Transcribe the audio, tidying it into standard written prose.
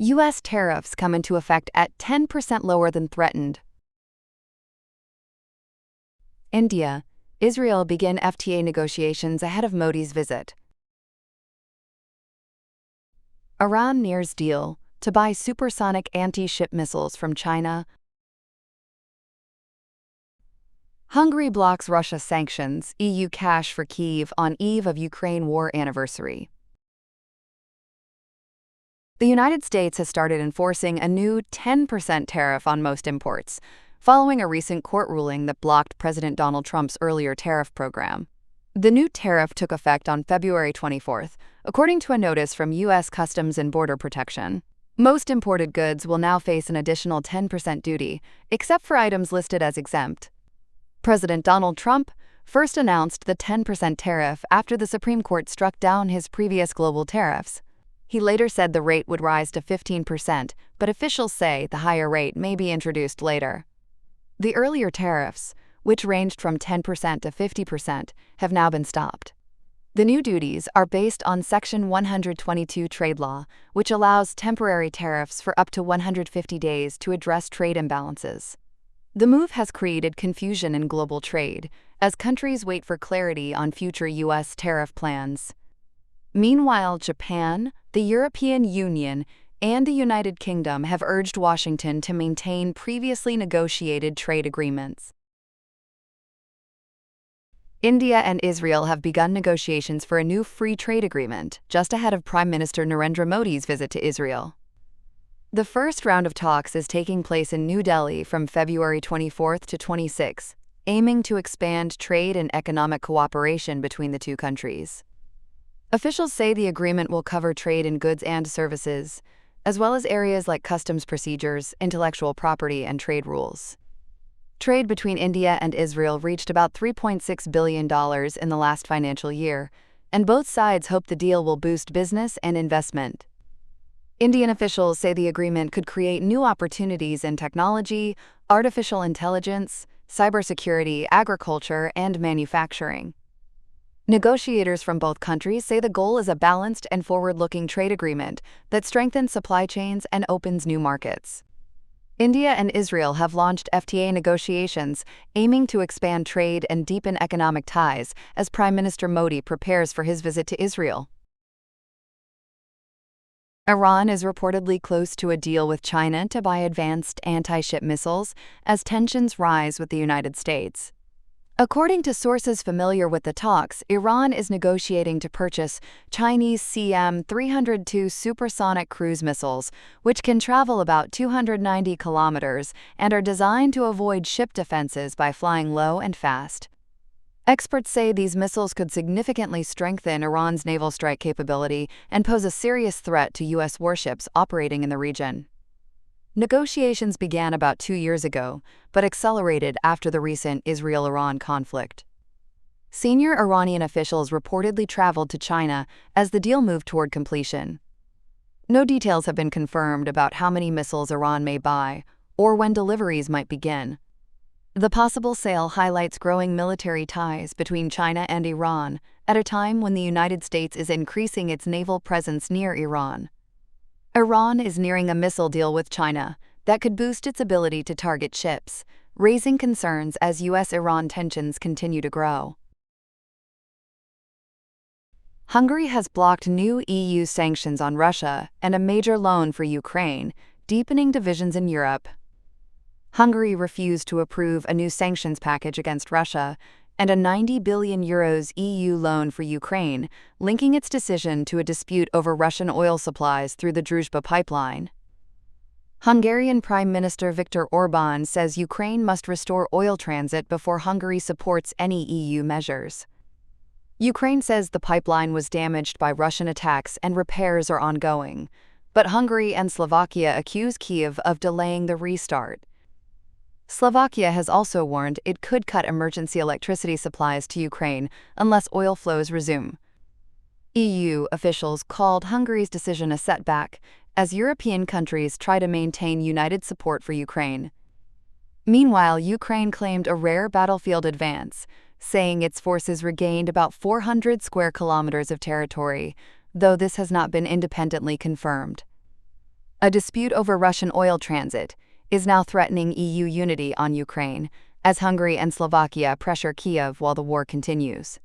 U.S. tariffs come into effect at 10% lower than threatened. India, Israel begin FTA negotiations ahead of Modi's visit. Iran nears deal to buy supersonic anti-ship missiles from China. Hungary blocks Russia sanctions, EU cash for Kyiv on eve of Ukraine war anniversary. The United States has started enforcing a new 10% tariff on most imports, following a recent court ruling that blocked President Donald Trump's earlier tariff program. The new tariff took effect on February 24th, according to a notice from U.S. Customs and Border Protection. Most imported goods will now face an additional 10% duty, except for items listed as exempt. President Donald Trump first announced the 10% tariff after the Supreme Court struck down his previous global tariffs. He later said the rate would rise to 15%, but officials say the higher rate may be introduced later. The earlier tariffs, which ranged from 10% to 50%, have now been stopped. The new duties are based on Section 122 trade law, which allows temporary tariffs for up to 150 days to address trade imbalances. The move has created confusion in global trade, as countries wait for clarity on future U.S. tariff plans. Meanwhile, Japan, the European Union, and the United Kingdom have urged Washington to maintain previously negotiated trade agreements. India and Israel have begun negotiations for a new free trade agreement, just ahead of Prime Minister Narendra Modi's visit to Israel. The first round of talks is taking place in New Delhi from February 24th to 26th, aiming to expand trade and economic cooperation between the two countries. Officials say the agreement will cover trade in goods and services, as well as areas like customs procedures, intellectual property, and trade rules. Trade between India and Israel reached about $3.6 billion in the last financial year, and both sides hope the deal will boost business and investment. Indian officials say the agreement could create new opportunities in technology, artificial intelligence, cybersecurity, agriculture, and manufacturing. Negotiators from both countries say the goal is a balanced and forward-looking trade agreement that strengthens supply chains and opens new markets. India and Israel have launched FTA negotiations, aiming to expand trade and deepen economic ties as Prime Minister Modi prepares for his visit to Israel. Iran is reportedly close to a deal with China to buy advanced anti-ship missiles as tensions rise with the United States. According to sources familiar with the talks, Iran is negotiating to purchase Chinese CM-302 supersonic cruise missiles, which can travel about 290 kilometers and are designed to avoid ship defenses by flying low and fast. Experts say these missiles could significantly strengthen Iran's naval strike capability and pose a serious threat to U.S. warships operating in the region. Negotiations began about 2 years ago, but accelerated after the recent Israel-Iran conflict. Senior Iranian officials reportedly traveled to China as the deal moved toward completion. No details have been confirmed about how many missiles Iran may buy or when deliveries might begin. The possible sale highlights growing military ties between China and Iran at a time when the United States is increasing its naval presence near Iran. Iran is nearing a missile deal with China that could boost its ability to target ships, raising concerns as U.S.-Iran tensions continue to grow. Hungary has blocked new EU sanctions on Russia and a major loan for Ukraine, deepening divisions in Europe. Hungary refused to approve a new sanctions package against Russia and a €90 billion EU loan for Ukraine, linking its decision to a dispute over Russian oil supplies through the Druzhba pipeline. Hungarian Prime Minister Viktor Orbán says Ukraine must restore oil transit before Hungary supports any EU measures. Ukraine says the pipeline was damaged by Russian attacks and repairs are ongoing, but Hungary and Slovakia accuse Kyiv of delaying the restart. Slovakia has also warned it could cut emergency electricity supplies to Ukraine unless oil flows resume. EU officials called Hungary's decision a setback as European countries try to maintain united support for Ukraine. Meanwhile, Ukraine claimed a rare battlefield advance, saying its forces regained about 400 square kilometers of territory, though this has not been independently confirmed. A dispute over Russian oil transit is now threatening EU unity on Ukraine, as Hungary and Slovakia pressure Kiev while the war continues.